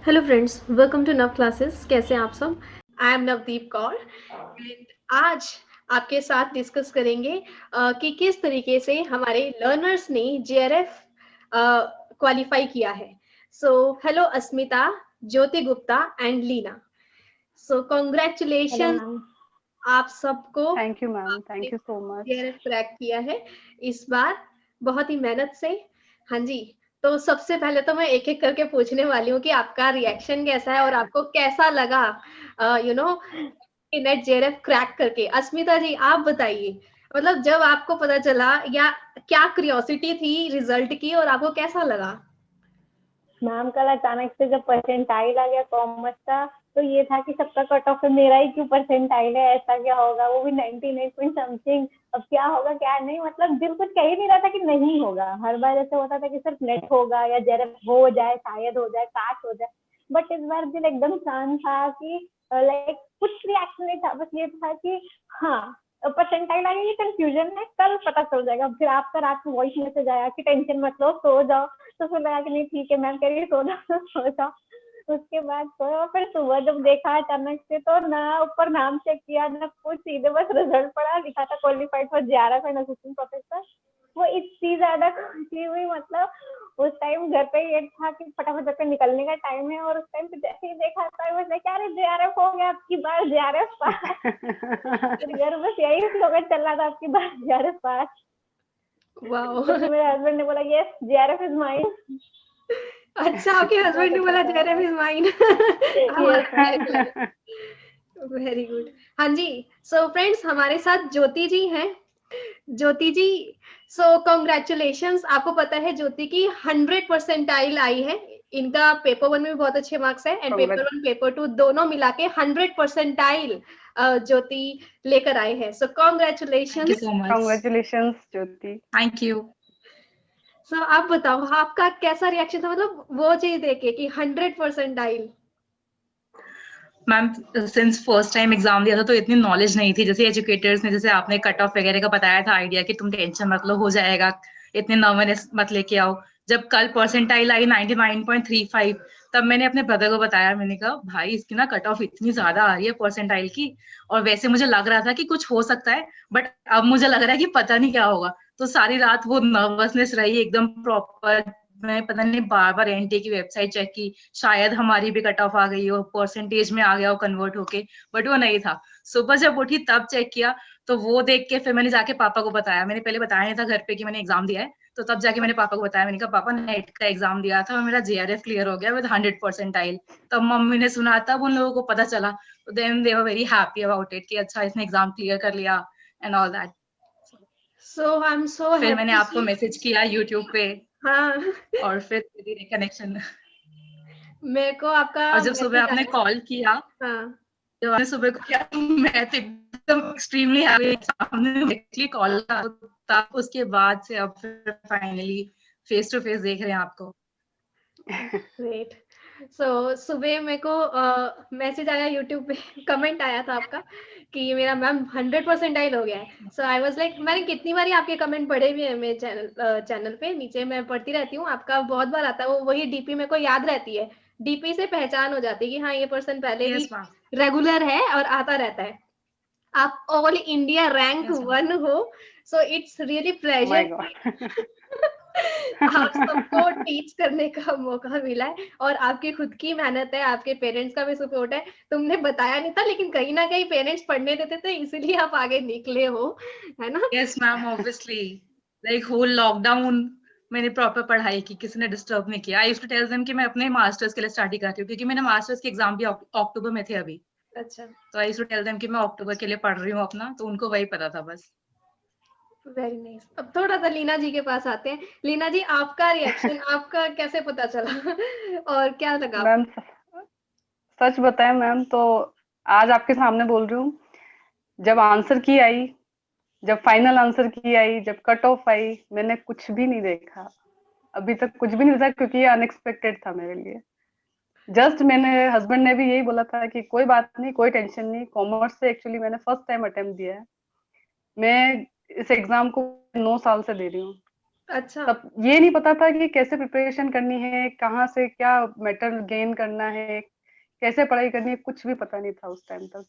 Hello friends, welcome to नव classes. कैसे हैं आप सब? I am Navdeep Kaur and आज आपके साथ डिस्कस करेंगे कि किस तरीके से हमारे लर्नर्स ने जेआरएफ क्वालिफाई किया है। So hello Asmita, Jyoti Gupta and Leena. So hello congratulation ma'am. आप सबको। थैंक यू मैम, आपने thank you so much. JRF crack किया है इस बार बहुत ही मेहनत से। हाँ जी, तो सबसे पहले तो मैं एक-एक करके पूछने वाली हूँ कि आपका रिएक्शन कैसा है और आपको कैसा लगा you know net JRF crack करके। अस्मिता जी आप बताइए, मतलब जब आपको पता चला या क्या क्यूरियोसिटी थी रिजल्ट की और आपको कैसा लगा? मैम कल अचानक से जब परसेंटाइल आ गया कॉमर्स का, तो ये था कि सबका कट ऑफ है, मेरा ही क्यों परसेंटाइल है, ऐसा क्या होगा, वो भी 99 पॉइंट समथिंग। अब क्या होगा क्या नहीं, मतलब दिल कुछ कह ही नहीं रहा था कि नहीं होगा। हर बार ऐसा होता था कि सिर्फ नेट होगा या जेआरएफ हो जाए, शायद हो जाए, काश हो जाए। बट इस बार दिल एकदम शांत था कि लाइक कुछ रिएक्शन नहीं था, बस ये था कि हाँ परसेंटाइल आ गई, ये कंफ्यूजन है, कल पता चल जाएगा। फिर आपका रात को वॉइस मैसेज आया कि टेंशन मत लो, सो जाओ। तो फिर लगा कि नहीं ठीक है, मैम कह रही है सो जाओ सो जाओ। उसके बाद सोया, फिर सुबह जब देखा अचानक से, तो ना ऊपर नाम चेक किया ना कुछ, सीधे बस रिजल्ट पड़ा, लिखा था qualified for JRF and assistant professor. वो इतनी ज्यादा खुशी हुई, मतलब उस टाइम घर पे ये था कि फटाफट जाकर निकलने का टाइम है, और उस टाइम पे जैसे ही देखा था बस क्या रे जेआरएफ हो गया आपकी बार, जेआरएफ पास। घर बस यही स्लोगन चल रहा था, आपकी बार जेआरएफ पास। वाओ! तो फिर मेरे हस्बैंड ने बोला यस जेआरएफ इज माइन। अच्छा, आपके बहुत हस्बैंड ने अच्छा बोला था जेआरएफ मतलब। Is mine. यस हमारा मैम। Very good. हाँ जी, सो फ्रेंड्स हमारे साथ ज्योति जी हैं। ज्योति जी, सो कांग्रेचुलेशंस। आपको पता है ज्योति की 100 परसेंटाइल आई है। इनका पेपर वन में भी बहुत अच्छे मार्क्स है and paper one paper two दोनों मिला के 100 परसेंटाइल ज्योति लेकर आए हैं। सो Thank you congratulations. so much. Congratulations Jyoti. Thank you. सो आप बताओ आपका कैसा रिएक्शन था, मतलब वो चीज देखे कि 100 percentile. Ma'am since first time exam दिया था तो इतनी नॉलेज नहीं थी, जैसे एजुकेटर्स ने जैसे आपने कट ऑफ वगैरह का बताया था आइडिया कि तुम टेंशन मत लो, हो जाएगा, इतने नर्वसनेस मत लेके आओ। जब कल परसेंटाइल आई 99.35, तब मैंने अपने ब्रदर को बताया, मैंने कहा भाई इसकी ना कट ऑफ इतनी ज्यादा आ रही है परसेंटाइल की, और वैसे मुझे लग रहा था कि कुछ हो सकता है, बट अब मुझे लग रहा है कि पता नहीं क्या होगा। तो सारी रात वो नर्वसनेस रही एकदम प्रॉपर। मैं पता नहीं बार बार एनटीए की वेबसाइट चेक की, शायद हमारी भी कट ऑफ आ गई हो, परसेंटेज में आ गया हो कन्वर्ट होके, बट वो नहीं था। सुबह जब उठी तब चेक किया, तो वो देख के फिर मैंने जाके पापा को बताया। मैंने पहले बताया नहीं था घर पे कि मैंने एग्जाम दिया है, तो तब जाके मैंने पापा को बताया। मैंने कहा पापा नेट का एग्जाम दिया था और मेरा जेआरएफ क्लियर हो गया विद 100 परसेंटाइल। तब मम्मी ने सुना, तब उन लोगों को पता चला, तो then they were very happy about it कि अच्छा इसने एग्जाम क्लियर कर लिया and all that. So I am so फिर मैंने हैप्पी आपको कि मैसेज किया यूट्यूब पे, हाँ। और फिर धीरे कनेक्शन। मेरे को आपका और जब सुबह मैसेज आपने आया। कॉल किया, हाँ। जब आपने सुबह को किया, तो मैं तो एकदम एक्सट्रीमली हैप्पी, सामने डायरेक्टली कॉल था, तब उसके बाद से अब फिर फाइनली फेस टू फेस देख रहे हैं आपको। ग्रेट। सो सुबह मेरे को मैसेज आया यूट्यूब पे। कमेंट आया था आपका कि मेरा मैम 100 परसेंटाइल हो गया है। सो आई वाज लाइक मैंने कितनी बार आपके कमेंट पढ़े भी हैं मेरे चैनल पे, नीचे मैं पढ़ती रहती हूँ, आपका बहुत बार आता है वो, वही डीपी मेरे को याद रहती है। डीपी से पहचान हो जाती है कि हाँ ये पर्सन पहले भी यस मैम। रेगुलर है और आता रहता है। आप all India rank yes ma'am. 1 हो। So it's really my pleasure कि गॉड। आप सबको टीच करने का मौका मिला है और आपकी खुद की मेहनत है, आपके पेरेंट्स का भी सपोर्ट है। तुमने बताया नहीं था लेकिन कहीं ना कहीं पेरेंट्स पढ़ने देते थे, इसीलिए आप आगे निकले हो, है ना? Yes ma'am, obviously like whole lockdown मैंने प्रॉपर पढ़ाई की, किसी ने डिस्टर्ब नहीं किया। I used to tell them कि मैं अपने मास्टर्स के लिए स्टडी करती हूँ, क्योंकि मेरे मास्टर्स के एग्जाम भी अक्टूबर में थे अभी। अच्छा, तो I used to tell them कि मैं अक्टूबर के लिए पढ़ रही हूँ अपना, तो उनको वही पता था बस। Very nice. अब थोड़ा सा लीना जी के पास आते हैं। लीना जी आपका रिएक्शन, आपका कैसे पता चला और क्या लगा मैम आपको? सच बताएं मैम, तो आज आपके सामने बोल रही हूँ। जब आंसर की आई, जब फाइनल आंसर की आई, जब कट ऑफ आई, मैंने कुछ भी नहीं देखा। अभी तक कुछ भी नहीं था, क्योंकि ये अनएक्सपेक्टेड था मेरे लिए। जस्ट मैंने, हस्बैंड ने भी यही बोला था कि कोई बात नहीं, कोई टेंशन नहीं। कॉमर्स से एक्चुअली मैंने फर्स्ट टाइम अटेम्प्ट दिया है। मैं इस एग्जाम को 9 साल से दे रही हूँ। अच्छा। तब ये नहीं पता था कि कैसे प्रिपरेशन करनी है, कहाँ से क्या मेटल गेन करना है, कैसे पढ़ाई करनी है, कुछ भी पता नहीं था उस टाइम तक।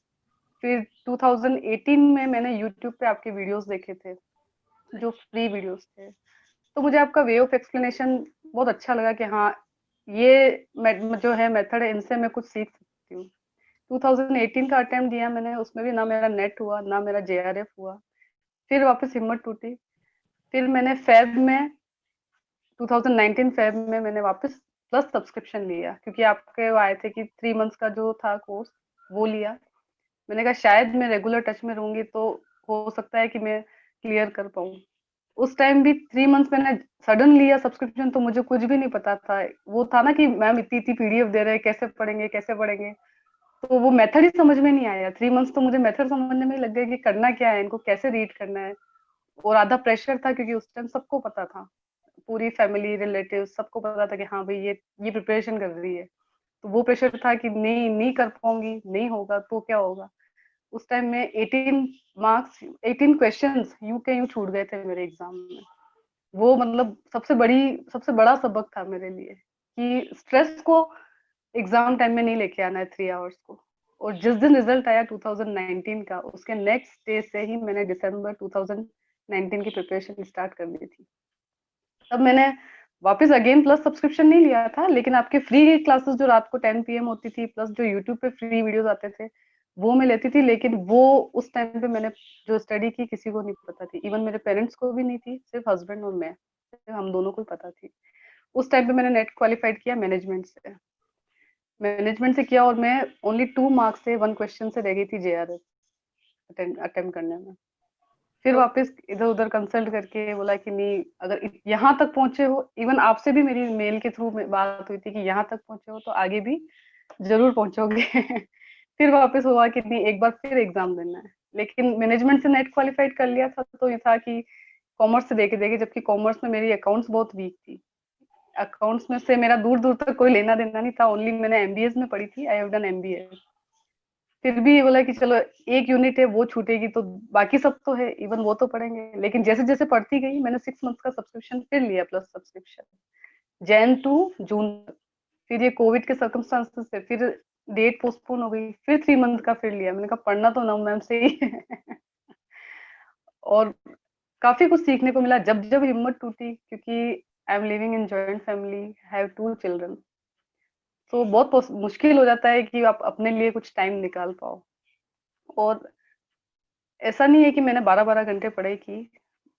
फिर 2018 में मैंने यूट्यूब पे आपके वीडियोस देखे थे, जो फ्री वीडियोस थे। तो मुझे आपका वे ऑफ एक्सप्लेनेशन बहुत अच्छा लगा कि हाँ, ये जो है मेथड है, इनसे मैं कुछ सीख सकती हूँ। 2018 का अटेम्प्ट दिया मैंने, उसमें भी ना मेरा नेट हुआ ना मेरा जेआरएफ हुआ। फिर वापस हिम्मत टूटी। फिर मैंने फेब में 2019 फेब में मैंने वापस प्लस सब्सक्रिप्शन लिया, क्योंकि आपके वो आए थे कि 3 मंथ्स का जो था कोर्स, वो लिया। मैंने कहा शायद मैं रेगुलर टच में रहूंगी तो हो सकता है कि मैं क्लियर कर पाऊँ। उस टाइम भी 3 मंथ्स मैंने सडन लिया सब्सक्रिप्शन, तो मुझे कुछ भी नहीं पता था। वो था ना कि मैम इतनी इतनी पीडीएफ दे रहे हैं, कैसे पढ़ेंगे कैसे पढ़ेंगे। तो वो मेथड ही समझ में नहीं आया। 3 मंथ्स तो मुझे मेथड समझने में ही लग गए कि करना क्या है, इनको कैसे रीड करना है। और आधा प्रेशर था, क्योंकि उस टाइम सबको पता था, पूरी फैमिली रिलेटिव सबको पता था कि हाँ भाई ये प्रिपरेशन कर रही है। तो वो प्रेशर था कि नहीं नहीं कर पाऊंगी, नहीं होगा तो क्या होगा। उस टाइम में 18 मार्क्स 18 क्वेश्चंस यूं के यूं छूट गए थे मेरे एग्जाम में। वो मतलब सबसे बड़ा सबक था मेरे लिए, कि स्ट्रेस को एग्जाम टाइम में नहीं लेके आना है 3 आवर्स को। और जिस दिन रिजल्ट आया 2019 का, उसके नेक्स्ट डे से ही मैंने दिसंबर 2019 की प्रिपरेशन स्टार्ट कर दी थी। तब मैंने वापस अगेन प्लस सब्सक्रिप्शन नहीं लिया था, लेकिन आपके फ्री क्लासेस जो रात को 10 PM होती थी, प्लस जो यूट्यूब पे फ्री वीडियोस आते थे, वो मैं लेती थी। लेकिन वो उस टाइम पे मैंने जो स्टडी की किसी को नहीं पता थी, इवन मेरे पेरेंट्स को भी नहीं थी, सिर्फ हस्बैंड और मैं, सिर्फ हम दोनों को ही पता थी। उस टाइम पे मैंने नेट क्वालिफाइड किया मैनेजमेंट से किया, और मैं ओनली 2 मार्क्स से 1 क्वेश्चन से रह गई थी जेआरएफ अटेम्प्ट करने में। फिर ओ, वापस इधर उधर कंसल्ट करके बोला कि नहीं, अगर यहाँ तक पहुंचे हो, इवन आपसे भी मेरी मेल के थ्रू बात हुई थी कि यहाँ तक पहुंचे हो तो आगे भी जरूर पहुंचोगे। फिर वापस हुआ कि नहीं, एक बार फिर एग्जाम देना है। लेकिन मैनेजमेंट से नेट क्वालिफाइड कर लिया था, तो ये था कि कॉमर्स से देखे देखे, जबकि कॉमर्स में मेरी अकाउंट्स बहुत वीक थी। अकाउंट्स में से मेरा दूर दूर तक कोई लेना देना नहीं था। ओनली मैंने एमबीए में पढ़ी थी, आई हैव डन एमबीए। फिर भी बोला कि चलो एक यूनिट है वो छूटेगी तो बाकी सब तो है, इवन वो तो पढ़ेंगे। लेकिन जैसे जैसे पढ़ती गई, मैंने 6 मंथ्स का सब्सक्रिप्शन फिर लिया, plus subscription, Jan to June. फिर ये कोविड के सर्कमस्टांसेस से फिर डेट पोस्टपोन हो गई, फिर 3 मंथ का फिर लिया। मैंने कहा पढ़ना तो ना मैम से ही है। और काफी कुछ सीखने को मिला जब जब हिम्मत टूटी, क्योंकि I am living in joint family, have 2 children. तो बहुत मुश्किल हो जाता है कि आप अपने लिए कुछ टाइम निकाल पाओ। और ऐसा नहीं है कि मैंने 12-12 घंटे पढ़ाई की,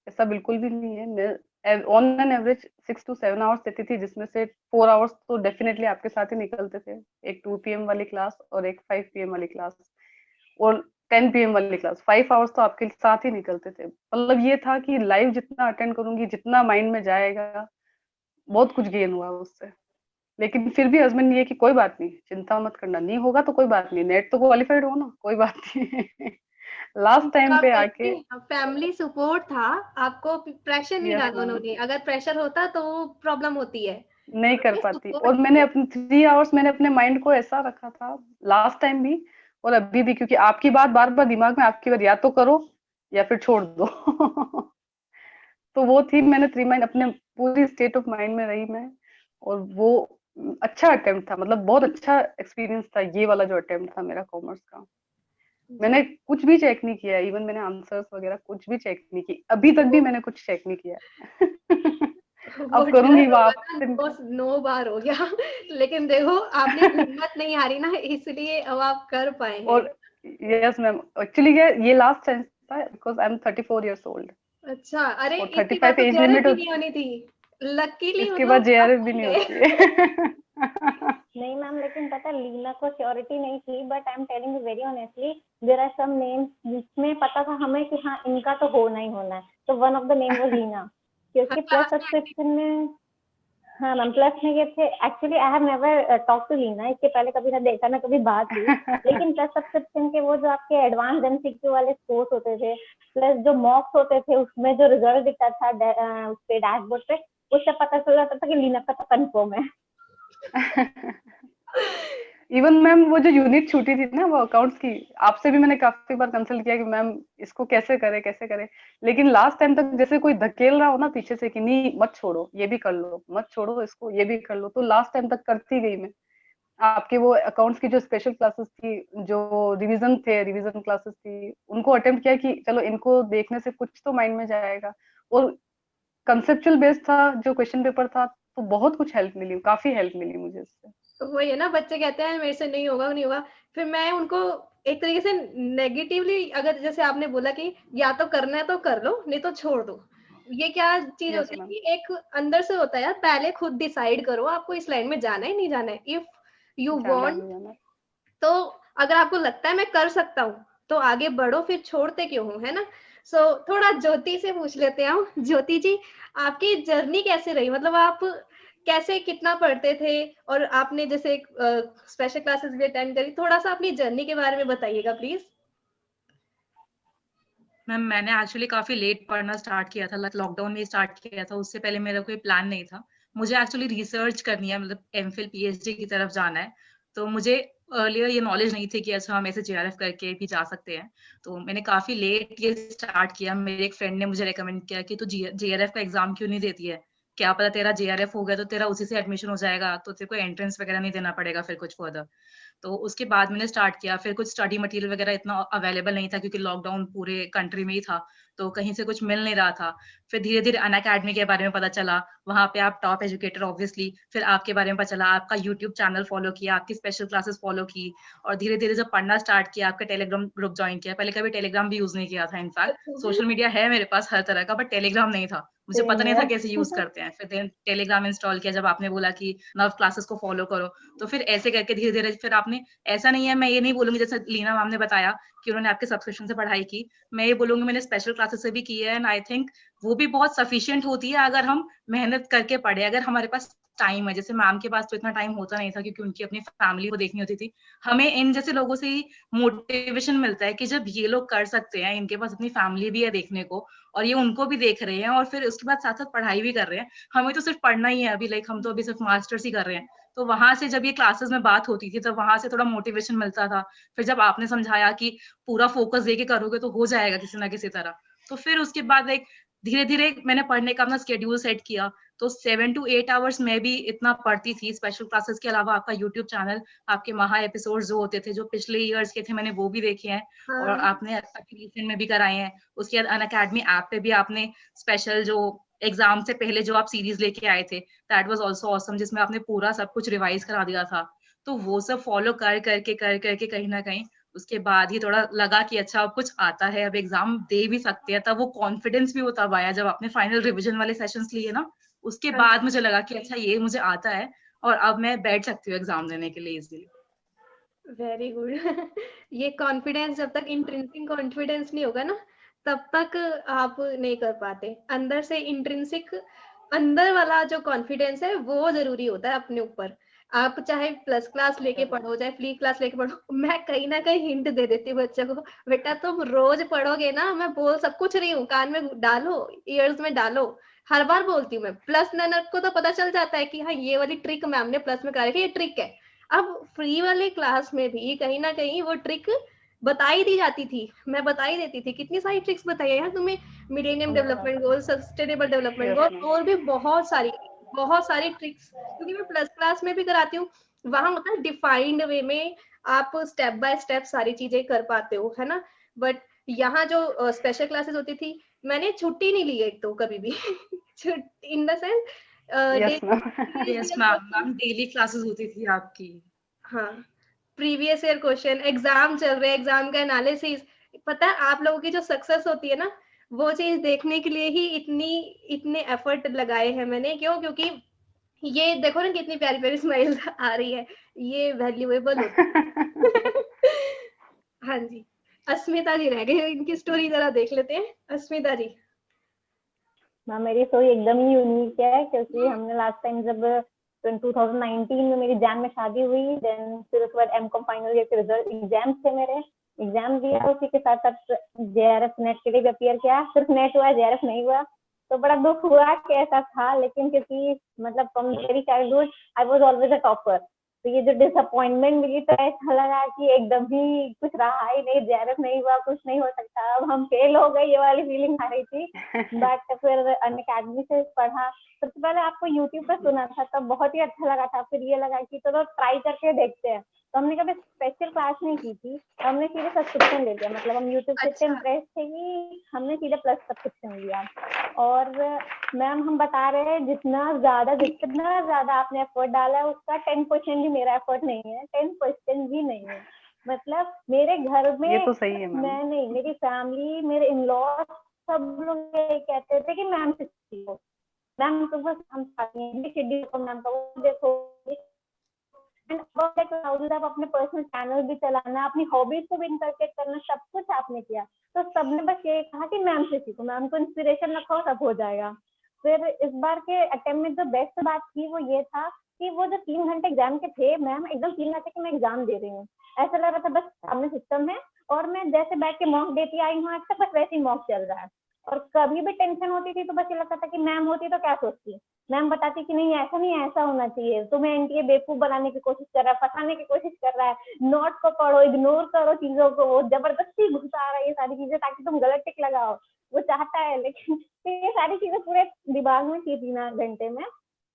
ऐसा बिल्कुल भी नहीं है। मैं on an average 6 to 7 hours देती थी, जिसमें से 4 आवर्स तो डेफिनेटली आपके साथ ही निकलते थे। एक 2 PM वाली क्लास और एक 5 PM वाली क्लास, और 10 PM वाली क्लास। 5 आवर्स तो आपके साथ ही निकलते थे। मतलब ये था कि लाइव जितना अटेंड करूंगी, जितना माइंड में जाएगा, बहुत कुछ गेन हुआ उससे। लेकिन फिर भी हस्बैंड ये कि कोई बात नहीं, चिंता मत करना, नहीं होगा तो कोई बात नहीं, नेट तो क्वालिफाइड हो ना, कोई बात नहीं। लास्ट टाइम पे आके फैमिली सपोर्ट था, आपको प्रेशर नहीं यस डाला मैम, उन्होंने। अगर प्रेशर होता तो प्रॉब्लम होती है। नहीं कर उन्होंने पाती। सपोर्ट और मैंने किया। अपने 3 आवर्स मैंने अपने माइंड को ऐसा रखा था, लास्ट टाइम भी और अभी भी, क्योंकि आपकी बात बार बार दिमाग में आपकी बार, या तो करो या फिर छोड़ दो। तो वो थी, मैंने 3 महीने अपने पूरी स्टेट ऑफ माइंड में रही मैं। और वो अच्छा अटेम्प्ट था, मतलब बहुत अच्छा एक्सपीरियंस था ये वाला जो अटेम्प्ट था मेरा कॉमर्स का। जी। मैंने कुछ भी चेक नहीं किया, इवन मैंने आंसर्स वगैरह कुछ भी चेक नहीं की, अभी तक भी वो मैंने कुछ चेक नहीं किया। वो अब डर करूंगी वो होगा ना, आपसे। 9 बार हो गया। लेकिन देखो, आपने हिम्मत नहीं हारी ना, इसलिए अब आप कर पाए हैं। और यस मैम, एक्चुअली ये लास्ट चांस था, because I am 34 years old। अच्छा, अरे और इसके बाद 35 तो एज जेआरएफ लिमिट भी होती, नहीं होनी थी। लकीली इसके बाद मतलब आप जेआरएफ भी बन नहीं गए। होती है। नहीं मैम, लेकिन पता लीना को श्योरिटी नहीं थी, but I am telling you very honestly, there are some names जिसमें पता था हमें कि हाँ इनका तो होना ही होना है। तो one of the name was Leena, क्योंकि प्लस क्लास में सब्सक्रिप्शन में, हाँ मैम प्लस में ये थे। Actually I have never talk to Leena, इसके पहले कभी ना देखा ना कभी बात हुई। लेकिन प्लस सब्सक्रिप्शन के वो जो आपके एडवांस एमसीक्यू वाले कोर्स होते थे, प्लस जो मॉक्स होते थे, उसमें जो रिजल्ट दिखता था उस पे डैशबोर्ड पे, उससे पता चल जाता था कि लीना का तो कंफर्म है। इवन मैम वो जो यूनिट छूटी थी ना वो अकाउंट्स की, आपसे भी मैंने काफी बार कंसल्ट किया कि मैम इसको कैसे करे, लेकिन लास्ट टाइम तक जैसे कोई धकेल रहा हो ना पीछे से कि नहीं मत छोड़ो ये भी कर लो, मत छोड़ो इसको ये भी कर लो, तो लास्ट टाइम तक करती गई मैं। आपके वो अकाउंट्स की जो स्पेशल क्लासेस थी, जो रिवीजन क्लासेस थी, उनको अटेम्प्ट किया कि चलो इनको देखने से कुछ तो माइंड में जाएगा। और कंसेप्चुअल बेस्ड था जो क्वेश्चन पेपर था, तो बहुत कुछ हेल्प मिली, काफी हेल्प मिली मुझे इससे। तो वही है ना, बच्चे कहते हैं मेरे से नहीं होगा नहीं होगा, फिर मैं उनको एक तरीके से नेगेटिवली, अगर जैसे आपने बोला कि या तो करना है तो कर लो नहीं तो छोड़ दो, ये क्या चीज यस होती है मैम। कि एक अंदर से होता है यार, पहले खुद डिसाइड करो आपको इस लाइन में जाना है नहीं जाना है। इफ यू जाना है वांट, नहीं जाना है। तो अगर आपको लगता है मैं कर सकता हूँ तो आगे बढ़ो, फिर छोड़ते क्यों हो, है ना। सो थोड़ा ज्योति से पूछ लेते हैं हम। ज्योति जी, आपकी जर्नी कैसे रही, मतलब आप कैसे कितना पढ़ते थे, और आपने जैसे स्पेशल क्लासेस भी अटेंड करी, थोड़ा सा अपनी जर्नी के बारे में बताइएगा प्लीज। मैम मैंने एक्चुअली काफी लेट पढ़ना स्टार्ट किया था, लॉकडाउन में स्टार्ट किया था, उससे पहले मेरा कोई प्लान नहीं था। मुझे एक्चुअली रिसर्च करनी है, मतलब एमफिल पीएचडी की तरफ जाना है। तो मुझे अर्लियर ये नॉलेज नहीं थी कि अच्छा हम ऐसे जेआरएफ करके भी जा सकते हैं। तो मैंने काफी लेट ये स्टार्ट किया। मेरे एक फ्रेंड ने मुझे रेकमेंड किया कि तू जेआरएफ का एग्जाम क्यों नहीं देती है, क्या पता तेरा जेआरएफ हो गया तो तेरा उसी से एडमिशन हो जाएगा, तो तेरे को एंट्रेंस वगैरह नहीं देना पड़ेगा फिर कुछ फर्दर। तो उसके बाद मैंने स्टार्ट किया। फिर कुछ स्टडी मटेरियल वगैरह इतना अवेलेबल नहीं था क्योंकि लॉकडाउन पूरे कंट्री में ही था, तो कहीं से कुछ मिल नहीं रहा था। फिर धीरे धीरे अनअकैडमी के बारे में पता चला, वहां पे आप टॉप एजुकेटर ऑब्वियसली, फिर आपके बारे में पता चला, आपका यूट्यूब चैनल फॉलो किया, आपकी स्पेशल क्लासेस फॉलो की, और धीरे धीरे जब पढ़ना स्टार्ट किया, आपका टेलीग्राम ग्रुप ज्वाइन किया। पहले कभी टेलीग्राम भी यूज नहीं किया था, इनफैक्ट सोशल मीडिया है मेरे पास हर तरह का, बट टेलीग्राम नहीं था, मुझे सेम पता नहीं था यार। कैसे यूज करते हैं। फिर टेलीग्राम इंस्टॉल किया, जब आपने बोला कि नव क्लासेस को फॉलो करो, तो फिर ऐसे करके धीरे धीरे फिर आपने, ऐसा नहीं है, मैं ये नहीं बोलूंगी जैसे लीना मैम ने बताया कि उन्होंने आपके सब्सक्रिप्शन से पढ़ाई की, मैं ये बोलूंगी मैंने स्पेशल क्लासेस से भी की है, एंड आई थिंक वो भी बहुत सफिशिएंट होती है अगर हम मेहनत करके पढ़े, अगर हमारे पास टाइम है। जैसे मैम के पास तो इतना टाइम होता नहीं था क्योंकि उनकी अपनी फैमिली को देखनी होती थी। हमें इन जैसे लोगों से ही मोटिवेशन मिलता है कि जब ये लोग कर सकते हैं, इनके पास अपनी फैमिली भी है देखने को, और ये उनको भी देख रहे हैं, और फिर उसके बाद साथ साथ पढ़ाई भी कर रहे हैं। हमें तो सिर्फ पढ़ना ही है अभी, लाइक हम तो अभी सिर्फ मास्टर्स ही कर रहे हैं। तो वहां से जब ये क्लासेस में बात होती थी, तब वहां से थोड़ा मोटिवेशन मिलता था। फिर जब आपने समझाया कि पूरा फोकस देके करोगे तो हो जाएगा किसी ना किसी तरह, तो फिर उसके बाद लाइक धीरे धीरे मैंने पढ़ने का अपना स्केड्यूल सेट किया। तो 7 to 8 आवर्स मैं भी इतना पढ़ती थी। स्पेशल क्लासेस के अलावा आपका यूट्यूब चैनल, आपके महा एपिसोड जो होते थे, जो पिछले ईयर्स के थे, मैंने वो भी देखे हैं, और हाँ, आपने रिसेंट में भी कराए हैं। उसके बाद अनअकैडमी ऐप पे भी आपने स्पेशल जो एग्जाम से पहले जो आप सीरीज लेके आए थे, दैट वाज आल्सो ऑसम, जिसमें आपने पूरा सब कुछ रिवाइज करा दिया था। तो वो सब फॉलो कर करके कहीं ना कहीं उसके बाद ही थोड़ा लगा कि अच्छा अब कुछ आता है, अब एग्जाम दे भी सकते हैं। तब वो कॉन्फिडेंस भी वो तब आया जब आपने फाइनल रिवीजन वाले सेशंस लिए ना, उसके हाँ, बाद मुझे लगा कि अच्छा ये मुझे आता है, और अब मैं बैठ सकती हूँ एग्जाम देने के लिए इजीली। Very good. ये कॉन्फिडेंस जब तक इंट्रिंसिक कॉन्फिडेंस नहीं होगा ना, तब तक आप नहीं कर पाते। अंदर से इंट्रिंसिक, अंदर वाला जो कॉन्फिडेंस है वो जरूरी होता है अपने ऊपर। आप चाहे प्लस क्लास लेके पढ़ो, चाहे फ्री क्लास लेके पढ़ो, मैं कहीं ना कहीं हिंट दे देती हूँ बच्चों को, बेटा तुम रोज पढ़ोगे ना, मैं बोल सब कुछ रही हूँ, कान में डालो, ईयर्स में डालो, हर बार बोलती हूँ मैं। प्लस ननक को तो पता चल जाता है कि हाँ ये वाली ट्रिक मैम ने प्लस में करा रखी है, ये ट्रिक है। अब फ्री वाले क्लास में भी कहीं ना कहीं वो ट्रिक बताई दी जाती थी, मैं बताई देती थी, कितनी सारी ट्रिक्स बताई है यार तुम्हें, millennium development goal, sustainable development yes goal, ma'am. और भी बहुत सारी ट्रिक्स, क्योंकि मैं प्लस क्लास में भी कराती हूँ। वहां होता है डिफाइंड वे में, आप स्टेप बाय स्टेप सारी चीजें कर पाते हो, है ना। बट यहाँ जो स्पेशल क्लासेस होती थी, मैंने छुट्टी नहीं ली एक तो कभी भी। In the sense yes ma'am. Yes daily ma'am, ma'am daily classes होती थी आपकी। हाँ, प्रीवियस ईयर क्वेश्चन, एग्जाम चल रहे, एग्जाम का एनालिसिस। पता है आप लोगों की जो सक्सेस होती है ना, वो चीज देखने के लिए ही इतने एफर्ट लगाए हैं मैंने। क्यों? क्योंकि ये देखो ना कितनी प्यारी प्यारी स्माइल आ रही है, ये वैल्यूएबल होती है। हाँ जी, अस्मिता जी रह गए, इनकी स्टोरी जरा देख लेते हैं। अस्मिता जी। मैम मेरी स्टोरी एकदम ही यूनिक है, क्योंकि हमने लास्ट टाइम जब 2019 में मेरी जैन में शादी हुई, देन फिर उसके बाद एमकॉम फाइनल ईयर के रिजल्ट एग्जाम्स थे मेरे, एग्जाम दिया, उसी के साथ साथ जेआरएफ नेट के लिए भी अपियर किया, सिर्फ नेट हुआ, जेआरएफ नहीं हुआ। तो बड़ा दुख हुआ कि ऐसा था, लेकिन क्योंकि मतलब from very childhood I was always a topper, तो ये जो डिसअपॉइंटमेंट मिली तो ऐसा लगा कि एकदम ही कुछ रहा ही नहीं, जेआरएफ नहीं हुआ, कुछ नहीं हो सकता, अब हम फेल हो गए, ये वाली फीलिंग आ रही थी। बट फिर अनअकैडमी से पढ़ा। सबसे पहले आपको यूट्यूब पे सुना था तब बहुत ही अच्छा लगा था, फिर ये लगा कि चलो ट्राई करके देखते हैं। तो हमने कभी स्पेशल क्लास नहीं की थी, तो हमने सीधे सब्सक्रिप्शन ले लिया। मतलब हम यूट्यूब से इतने अच्छा। इम्प्रेस थे कि हमने सीधे प्लस सब्सक्रिप्शन लिया। और मैम हम बता रहे हैं जितना ज्यादा आपने एफर्ट डाला है उसका 10% भी मेरा एफर्ट नहीं है, 10% भी नहीं है। मतलब मेरे घर में ये तो सही है मैम। मैं नहीं, मेरी फैमिली, मेरे इन लॉज सब लोग ये कहते थे कि मैम से सीखो, मैम तो बस हम शेड्यूल को मैम का वो देखो। आप अपने पर्सनल चैनल भी चलाना, अपनी हॉबीज को भी इनकलकेट करना, सब कुछ आपने किया। तो सबने बस ये कहा कि मैम से सीखो, मैम को इंस्पिरेशन रखो, सब हो जाएगा। फिर इस बार के अटेम्प्ट में जो बेस्ट बात थी वो ये था कि वो जो 3 घंटे एग्जाम के थे, मैम एकदम फील ना कि मैं एग्जाम दे रही हूँ। ऐसा लग रहा था बस सामने सिस्टम है और मैं जैसे बैठ के मॉक देती आई हूँ आज तक, बस वैसे ही मॉक चल रहा है। और कभी भी टेंशन होती थी तो बस ये लगता था कि मैम होती तो क्या सोचती। मैम बताती कि नहीं ऐसा नहीं, ऐसा होना चाहिए, तुम्हें एनटीए बेवकूफ बनाने की कोशिश कर रहा है, फंसाने की कोशिश कर रहा है, नोट को पढ़ो, इग्नोर करो चीजों को, वो जबरदस्ती घुसा रहा है ये सारी चीजें ताकि तुम गलत टिक लगाओ, वो चाहता है। लेकिन तो ये सारी चीजें पूरे दिमाग में थी 3 घंटे में।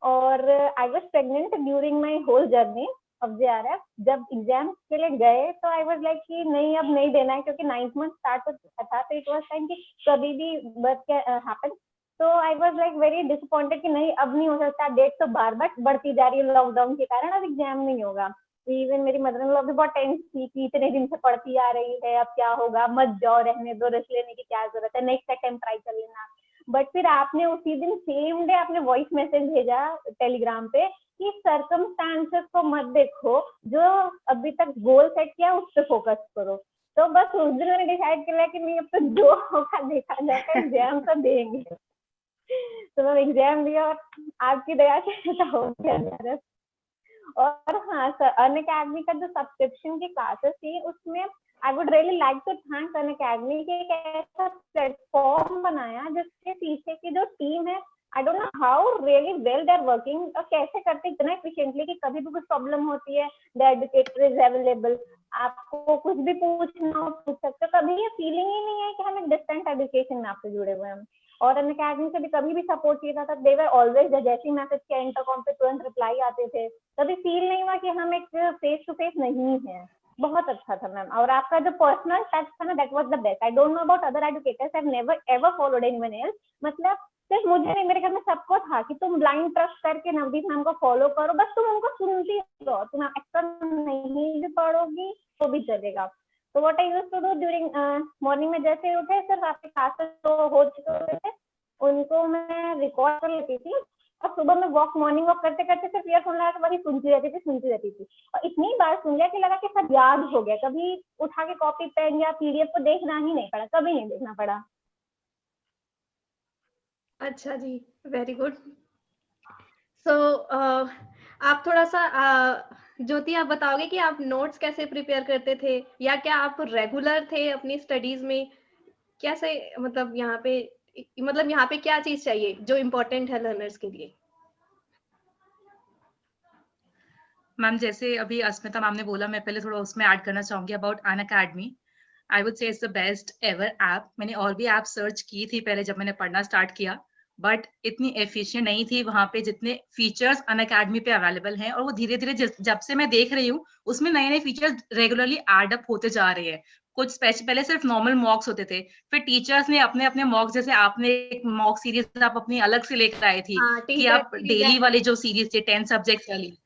और I was pregnant during my whole journey of JRF. जब एग्जाम के लिए गए तो आई वॉज लाइक कि नहीं अब नहीं देना है, क्योंकि 9th मंथ स्टार्ट हो चुका था, तो इट वॉज टाइम कि कभी भी बर्थ हैपन। तो I was like very disappointed कि नहीं अब नहीं हो सकता, डेट तो बार बार बढ़ती जा रही है लॉकडाउन के कारण, अब एग्जाम नहीं होगा। इवन मेरी मदर इन लॉ भी बहुत टेंस थी कि इतने दिन से पढ़ती आ रही है, अब क्या होगा, मत जाओ, रहने दो, रेस्ट लेने की क्या जरूरत है, नेक्स्ट अटेम्प्ट ट्राई कर लेना। बट फिर आपने उसी दिन सेम डे आपने वॉइस मैसेज भेजा टेलीग्राम पे कि सर्कमस्टांसेस को मत देखो, जो अभी तक गोल सेट किया उस पर फोकस करो। तो बस उस दिन मैंने डिसाइड किया कि नहीं अब तो जो होगा देखा जाएगा, एग्जाम तो देंगे। तो मैं एग्जाम दिया और आपकी दया से ऐसा हो गया। और हाँ सर, अनअकैडमी का जो सब्सक्रिप्शन की क्लासेस थी उसमें I would really like to thank Unacademy के एक ऐसा प्लेटफॉर्म बनाया जिसके पीछे की जो टीम है, I don't know how really well they are working, और कैसे करते इतना एफिशिएंटली कि कभी भी कुछ प्रॉब्लम होती है द एजुकेटर इज अवेलेबल, आपको कुछ भी पूछना हो पूछ सकते हो। कभी ये फीलिंग ही नहीं है कि हम एक डिस्टेंट एजुकेशन में आपसे जुड़े हुए हैं। और अनअकैडमी से भी कभी भी सपोर्ट किया था, दे वर ऑलवेज, जैसे ही मैसेज किया इंटरकॉम पे तुरंत रिप्लाई आते थे, कभी फील नहीं हुआ कि हम एक फेस टू फेस नहीं है। बहुत अच्छा था मैम। और आपका जो पर्सनल टच था ना, that was the best. I don't know about other educators, I have never ever followed anyone else. मतलब सिर्फ मुझे नहीं, मेरे घर में सबको था कि तुम ब्लाइंड ट्रस्ट करके नवदीप मैम को फॉलो करो, बस तुम उनको सुनती रहो, तुम एक्स्ट्रा नहीं भी पढ़ोगी तो भी चलेगा। तो what I used to do during morning में, जैसे उठे सिर्फ आपके क्लासेस तो हो चुके थे उनको मैं रिकॉर्ड कर लेती थी, और सुबह में मॉर्निंग वॉक करते करते सिर्फ ईयरफोन लगा के वही सुनती रहती थी। और इतनी बार सुन लिया कि लगा कि सब याद हो गया, कभी उठा के कॉपी पेन या पीडीएफ को देखना ही नहीं पड़ा, कभी नहीं देखना पड़ा। अच्छा जी, वेरी गुड। सो आप थोड़ा सा ज्योति आप बताओगे कि आप नोट्स कैसे प्रिपेयर करते थे, या क्या आप रेगुलर थे अपनी स्टडीज में? कैसे, मतलब यहाँ पे क्या चीज चाहिए जो इम्पोर्टेंट है लर्नर्स के लिए? मैम जैसे अभी अस्मिता मैम ने बोला, मैं पहले थोड़ा उसमें ऐड करना चाहूंगी about Unacademy. I would say it's the best ever app. मैंने और भी ऐप सर्च की थी पहले जब मैंने पढ़ना स्टार्ट किया, बट इतनी एफिशिएंट नहीं थी वहां पे जितने फीचर्स अनअकैडमी पे अवेलेबल हैं। और वो धीरे धीरे जब से मैं देख रही हूँ उसमें नए नए फीचर्स रेगुलरली एड अप होते जा रहे हैं। कुछ पहले सिर्फ नॉर्मल मॉक्स होते थे, फिर टीचर्स ने अपने अपने मॉक्स, जैसे आपने एक मॉक सीरीज आप अपनी अलग से लेकर आए थी हाँ, कि आप डेली वाले जो सीरीज थे 10 सब्जेक्ट्स वाली,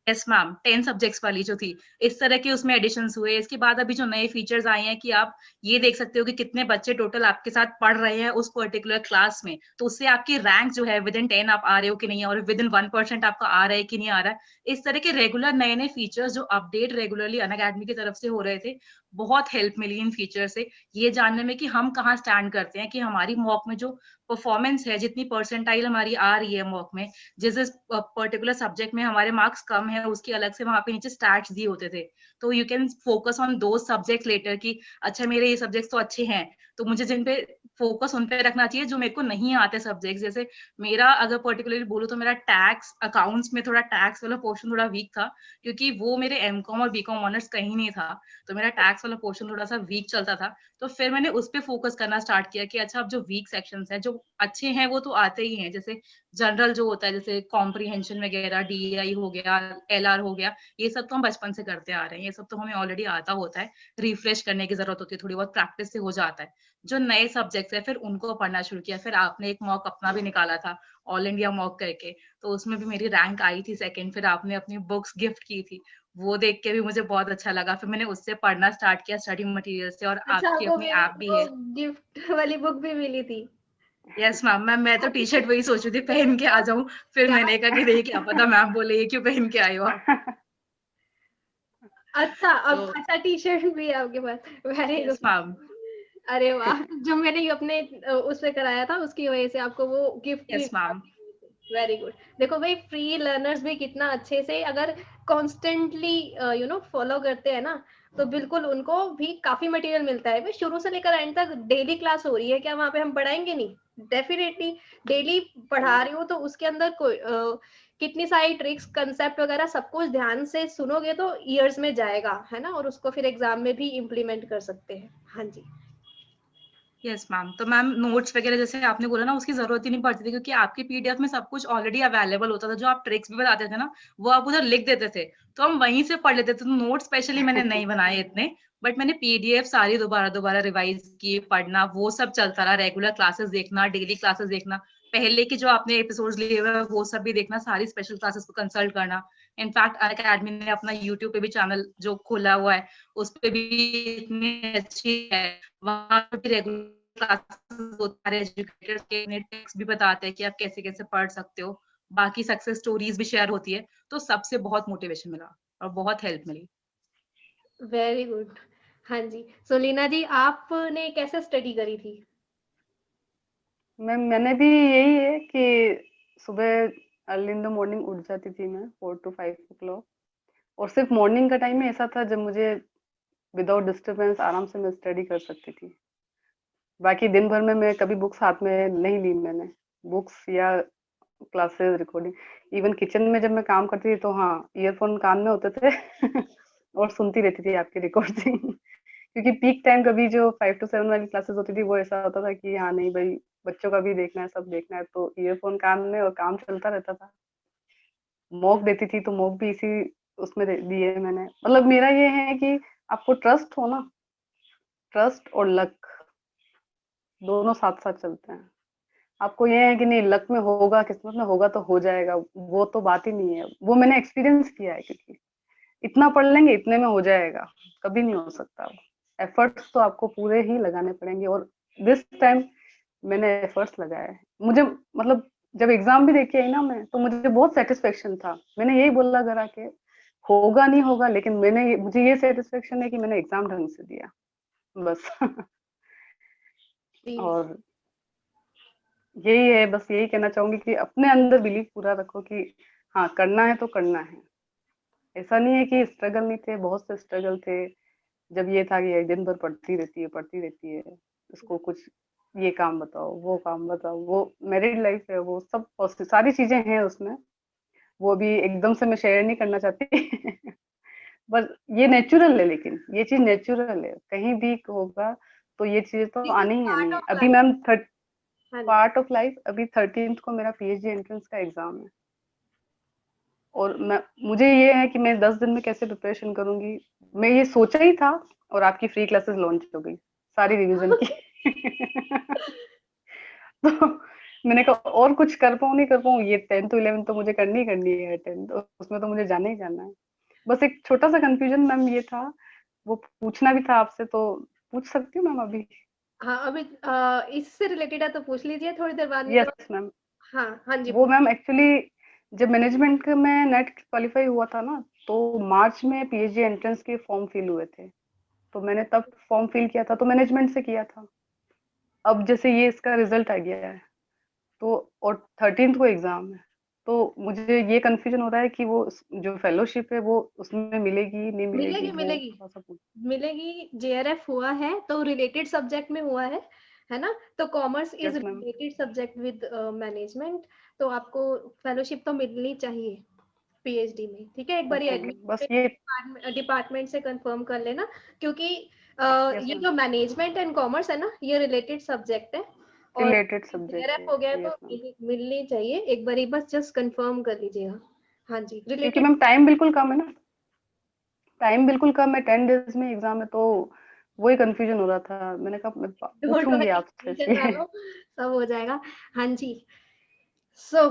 यस मैम, 10 सब्जेक्ट्स वाली जो थी, इस तरह के उसमें एडिशंस हुए। इसके बाद अभी जो नए फीचर्स आए हैं कि आप ये देख सकते हो कि कितने बच्चे टोटल आपके साथ पढ़ रहे हैं उस पर्टिकुलर क्लास में, तो उससे आपकी रैंक जो है विद इन 10 आप आ रहे हो कि नहीं, और विद इन 1% आपका आ रहा है कि नहीं आ रहा है। इस तरह के रेगुलर नए नए फीचर्स जो अपडेट रेगुलरली अनअकैडमी की तरफ से हो रहे थे, बहुत हेल्प मिली इन फीचर से, ये जानने में कि हम कहाँ स्टैंड करते हैं, कि हमारी मॉक में जो परफॉर्मेंस है, जितनी परसेंटाइल हमारी आ रही है मॉक में, जिस पर्टिकुलर सब्जेक्ट में हमारे मार्क्स कम है उसकी अलग से वहां पे नीचे स्टैट्स दिए होते थे। तो यू कैन फोकस ऑन दो सब्जेक्ट लेटर कि अच्छा मेरे ये सब्जेक्ट्स तो अच्छे हैं, तो मुझे जिन पे फोकस उन पे रखना चाहिए जो मेरे को नहीं आते सब्जेक्ट। जैसे मेरा अगर पर्टिकुलरली बोलूँ तो मेरा टैक्स अकाउंट्स में थोड़ा टैक्स वाला पोर्शन थोड़ा वीक था, क्योंकि वो मेरे एमकॉम और बीकॉम ऑनर्स कहीं नहीं था, तो मेरा टैक्स वाला पोर्शन थोड़ा सा वीक चलता था। तो फिर मैंने उस पे फोकस करना स्टार्ट किया कि अच्छा अब जो वीक सेक्शंस हैं जो अच्छे हैं वो तो आते ही हैं, जैसे जनरल जो होता है जैसे कॉम्प्रीहेंशन वगैरह, डीआई हो गया, एलआर हो गया, ये सब तो हम बचपन से करते आ रहे हैं, ये सब तो हमें ऑलरेडी आता होता है, रिफ्रेश करने की जरूरत होती है, थोड़ी बहुत प्रैक्टिस से हो जाता है। जो नए सब्जेक्ट्स है फिर उनको पढ़ना शुरू किया। फिर आपने एक मॉक अपना भी निकाला था, ऑल इंडिया मॉक करके, तो उसमें भी मेरी रैंक आई थी सेकंड। फिर आपने अपनी बुक्स गिफ्ट की थी, वो देख के भी मुझे बहुत अच्छा लगा। फिर मैंने उससे पढ़ना स्टार्ट किया स्टडी मटेरियल से, और अच्छा, आपकी आपको अपनी फिर ऐप भी वो है। गिफ्ट वाली बुक भी मिली थी? यस मैम, मैं तो टी शर्ट वही सोच रही थी पहन के आ जाऊं, फिर क्या? मैंने कहा कि नहीं, क्या पता मैम बोले ये क्यों पहन के आए हो आप। अच्छा, अब तो अच्छा टी-शर्ट भी है आपके पास, वेरी यस गुड। मैम। अरे वाह! जो मैंने ये अपने उससे कराया था उसकी वजह से आपको वो गिफ्ट भी यस मिला। मैम। Very good. देखो भाई, फ्री लर्नर्स भी कितना अच्छे से अगर कॉन्स्टेंटली फॉलो करते हैं ना, तो बिल्कुल उनको भी काफी मटेरियल मिलता है। भाई शुरू से लेकर एंड तक डेली क्लास हो रही है, क्या वहाँ पे हम पढ़ाएंगे नहीं? डेफिनेटली डेली पढ़ा रही हूँ, तो उसके अंदर कोई कितनी सारी ट्रिक्स, कंसेप्ट वगैरह सब कुछ ध्यान से सुनोगे तो ईयर्स में जाएगा, है ना? और उसको फिर एग्जाम में भी इम्प्लीमेंट कर सकते हैं। हाँ जी। Yes ma'am. तो मैम नोट्स वगैरह जैसे आपने बोला ना, उसकी जरूरत ही नहीं पड़ती थी, क्योंकि आपके पीडीएफ में सब कुछ ऑलरेडी अवेलेबल होता था। जो आप ट्रिक्स भी बताते थे ना, वो आप उधर लिख देते थे, तो हम वहीं से पढ़ लेते थे। तो नोट्स स्पेशली मैंने नहीं बनाए इतने, बट मैंने पीडीएफ सारी दोबारा दोबारा रिवाइज की, पढ़ना वो सब चलता रहा। रेगुलर क्लासेस देखना, डेली क्लासेस देखना, पहले के जो आपने एपिसोड्स लिए हुए हैं वो सब भी देखना, सारी स्पेशल क्लासेस को कंसल्ट करना। इनफैक्ट अकेडमी ने अपना यूट्यूब पे भी चैनल जो खोला हुआ है, उस पे भी इतनी अच्छी है, वहां पे भी रेगुलर क्लासेस होता है, एजुकेटर्स के टेक्स्ट भी बताते हैं कि आप कैसे कैसे पढ़ सकते हो। बाकी सक्सेस स्टोरीज भी शेयर होती है, तो सबसे बहुत मोटिवेशन मिला और बहुत हेल्प मिली। Very good. हाँ जी। सो लीना जी, आपने कैसे स्टडी करी थी? मैम मैंने भी यही है कि सुबह अर्ली इन द मॉर्निंग उठ जाती थी मैं 4 to 5 o'clock, और सिर्फ मॉर्निंग का टाइम में ऐसा था जब मुझे विदाउट डिस्टरबेंस आराम से मैं स्टडी कर सकती थी। बाकी दिन भर में मैं कभी बुक्स हाथ में नहीं ली मैंने, बुक्स या क्लासेस रिकॉर्डिंग। इवन किचन में जब मैं काम करती थी तो हाँ, ईयरफोन कान में होते थे और सुनती रहती थी आपकी रिकॉर्डिंग क्योंकि पीक टाइम कभी जो 5 to 7 वाली क्लासेस होती थी वो ऐसा होता था कि हाँ नहीं भाई, बच्चों का भी देखना है, सब देखना है, तो ईयरफोन कान में और काम चलता रहता था। मॉक देती थी तो मॉक भी इसी उसमें दिए मैंने। मतलब मेरा ये है कि आपको ट्रस्ट हो ना, ट्रस्ट और लक दोनों साथ साथ चलते हैं। आपको ये है कि नहीं, लक में होगा, किस्मत में होगा तो हो जाएगा, वो तो बात ही नहीं है। वो मैंने एक्सपीरियंस किया है, क्योंकि इतना पढ़ लेंगे इतने में हो जाएगा, कभी नहीं हो सकता। एफर्ट्स तो आपको पूरे ही लगाने पड़ेंगे, और दिस टाइम मैंने एफर्ट्स लगाए हैं। मुझे मतलब जब एग्जाम भी देके आई ना मैं, तो मुझे बहुत सेटिस्फेक्शन था। मैंने यही बोला घर आके, होगा नहीं होगा, लेकिन मुझे ये सेटिस्फेक्शन है कि मैंने एग्जाम ढंग से दिया, बस जी। और यही है, बस यही कहना चाहूंगी कि अपने अंदर बिलीव पूरा रखो कि हाँ करना है तो करना है। ऐसा नहीं है कि स्ट्रगल नहीं थे, बहुत से स्ट्रगल थे। जब ये था कि दिन भर पढ़ती रहती है, उसको कुछ ये काम बताओ, वो काम बताओ, वो मैरिड लाइफ है, वो सब सारी चीजें हैं उसमें। वो भी एकदम से मैं शेयर नहीं करना चाहती बस ये नेचुरल है, लेकिन ये चीज नेचुरल है, कहीं भी होगा तो ये चीज तो दिस इज आनी ही पार्ट आनी है। ऑफ अभी लाइफ। मैम हाँ जी। पार्ट ऑफ लाइफ, अभी 13th को मेरा पीएचडी एंट्रेंस का एग्जाम है, और मुझे ये है कि मैं 10 दिन में कैसे प्रिपरेशन करूंगी। मैं ये सोचा ही था, और आपकी फ्री क्लासेस लॉन्च हो गई सारी रिवीजन की तो मैंने कहा और कुछ कर पाऊँ नहीं कर पाऊँ, ये 10th to 11th तो मुझे करनी ही करनी है, 10th उसमें तो मुझे जाना ही जाना है। बस एक छोटा सा कंफ्यूजन मैम ये था, वो पूछना भी था आपसे, तो पूछ सकती हूँ मैम अभी? हाँ, अभी इससे रिलेटेड है तो पूछ लीजिए, थोड़ी देर बाद नहीं तो। Yes ma'am. हाँ, हाँ जी, वो पूछ। मैम एक्चुअली जब मैनेजमेंट में नेट क्वालिफाई हुआ था ना, तो मार्च में पीएचडी एंट्रेंस के फॉर्म फिल हुए थे, तो मैंने तब फॉर्म फिल किया था, तो मैनेजमेंट से किया था। अब जैसे ये इसका रिजल्ट आ गया है, तो और 13th को एग्जाम है, तो मुझे ये कंफ्यूजन हो रहा है कि वो जो फेलोशिप है वो उसमें मिलेगी नहीं मिलेगी, मिलेगी, वो मिलेगी, थोड़ा सा पूछ। मिलेगी। जेआरएफ हुआ है तो रिलेटेड सब्जेक्ट में हुआ है है ना? तो commerce is Yes, ma'am. Related subject with management, तो आपको फेलोशिप तो मिलनी चाहिए पीएचडी में, ठीक है? एक बार Okay, ma'am. बस ये डिपार्टमेंट से कंफर्म कर लेना, क्योंकि yes, ये ma'am. जो मैनेजमेंट एंड कॉमर्स है ना, ये रिलेटेड सब्जेक्ट है, और Related subject DRF है. हो गया तो Yes, ma'am. मिलनी चाहिए। एक बार बस जस्ट कंफर्म कर लीजिएगा। हाँ जी, क्योंकि रिलेटेड। मैम टाइम बिल्कुल कम है ना, टाइम बिल्कुल कम है, 10 डेज में एग्जाम है, तो वही कंफ्यूजन हो रहा था। मैंने कहा मैं डोंट पूछूंगी वरी, आपसे टेंशन ना लो, सब हो जाएगा। हाँ जी। सो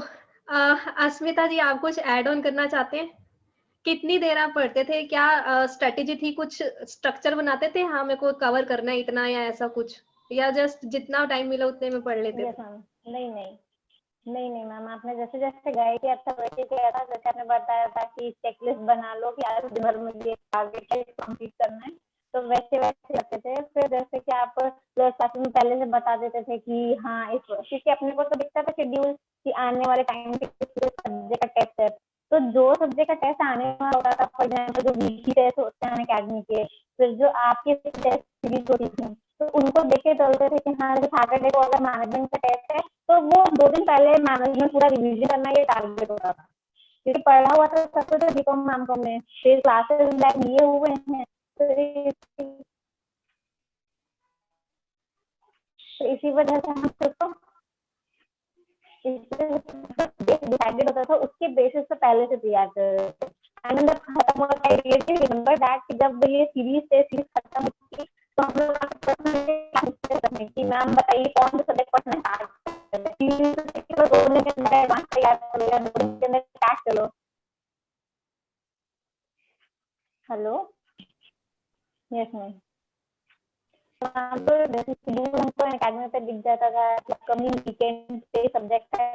अस्मिता जी, आप कुछ ऐड ऑन करना चाहते हैं? कितनी देर आप पढ़ते थे? क्या स्ट्रेटेजी थी? कुछ स्ट्रक्चर बनाते थे, हाँ मेरे को कवर करना है इतना, या ऐसा कुछ, या जस्ट जितना टाइम मिला उतने में पढ़ लेते यस थे? मैम। नहीं नहीं, नहीं नहीं मैम, आपने जैसे जैसे गाइड किया था वैसे किया था। जैसे आपने बताया था कि चेकलिस्ट बना लो कि आज दिन भर में ये टारगेट है, कंप्लीट करना है, तो वैसे वैसे करते थे। फिर जैसे कि आप क्लास में पहले से बता देते थे कि हाँ इस, क्योंकि अपने को तो दिखता था शेड्यूल कि आने वाले टाइम पे सब्जेक्ट का टेस्ट है, तो जो सब्जेक्ट का टेस्ट आने वाला होता था, फॉर एग्जाम्पल जो वीकली टेस्ट होते हैं अकेडमी के, फिर जो आपके टेस्ट सीरीज होती थी, तो उनको देख के चलते थे कि हाँ सैटरडे को अगर मैनेजमेंट का टेस्ट है, तो वो 2 दिन पहले मैनेजमेंट पूरा रिवीजन करना, ये टारगेट होता था। क्योंकि पढ़ा हुआ था सब कुछ बीकॉम मैम को में, फिर क्लासेस लाइक लिए हुए हैं, तो इसी वजह से हम सबको डिसाइडेड होता था, उसके बेसिस पे पहले से तैयार कर। एंड जब खत्म हुआ था, रिमेंबर दैट कि जब ये सीरीज खत्म हुई, तो हम लोग कि मैम बताइए कौन सा सब्जेक्ट पढ़ना स्टार्ट करें, 2 दिन के अंदर एडवांस तैयार कर लिया, 2 दिन के अंदर स्टार्ट करो। Hello, yes ma'am. तो जैसे शेड्यूल हमको अकेडमी पे दिख जाता था, अपकमिंग वीकेंड पे सब्जेक्ट है